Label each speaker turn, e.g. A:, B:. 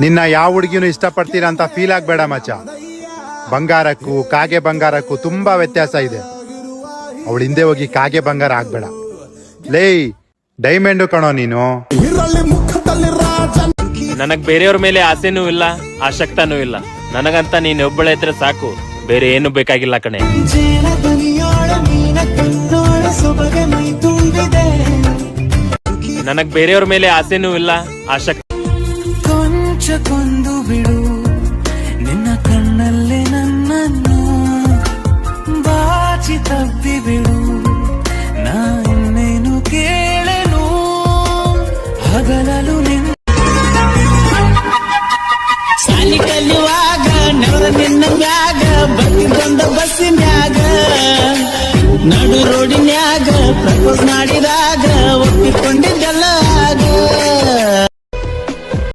A: ನಿನ್ನ ಯಾವ ಹುಡುಗಿನೂ ಇಷ್ಟಪಡ್ತೀರಾ ಅಂತ ಫೀಲ್ ಆಗ್ಬೇಡ ಮಚ್ಚ. ಬಂಗಾರಕ್ಕೂ ಕಾಗೆ ಬಂಗಾರಕ್ಕೂ ತುಂಬಾ ವ್ಯತ್ಯಾಸ ಇದೆ. ಅವಳು ಹಿಂದೆ ಹೋಗಿ ಕಾಗೆ ಬಂಗಾರ ಆಗ್ಬೇಡ. ಲೇ ಡೈಮಂಡು ಕಣೋ ನೀನು.
B: ನನಗ್ ಬೇರೆಯವ್ರ ಮೇಲೆ ಆಸೆನೂ ಇಲ್ಲ, ಆಸಕ್ತನೂ ಇಲ್ಲ. ನನಗಂತ ನೀನ್ ಒಬ್ಬಳೆ ಇದ್ರೆ ಸಾಕು, ಬೇರೆ ಏನು ಬೇಕಾಗಿಲ್ಲ ಕಣೆ. ನನಗ್ ಬೇರೆಯವ್ರ ಮೇಲೆ ಆಸೆನೂ ಇಲ್ಲ, ಆಸಕ್ತಿ.
C: ಕೊಂಚ ಬಿಡು ನಿನ್ನ ಕಣ್ಣಲ್ಲೇ ನನ್ನನ್ನು ಬಾಚಿ ತಬ್ಬಿ ಬಿಡು, ನಾ ಇನ್ನೇನು ಕೇಳನು ಹಗಲಲು ನಿನ್ನ ಸಾಲಿ ಕಲಿಯುವಾಗ ನೆವರ ನಿನ್ನ ಮ್ಯಾಗ ಬಂದ ಬಸ್ಸಿನ್ಯಾಗ ನಡು ರೋಡಿನ್ಯಾಗ ಪ್ರಪೋಸ್ ಮಾಡಿದಾಗ ಒಪ್ಪಿಕೊಂಡಿದ್ದ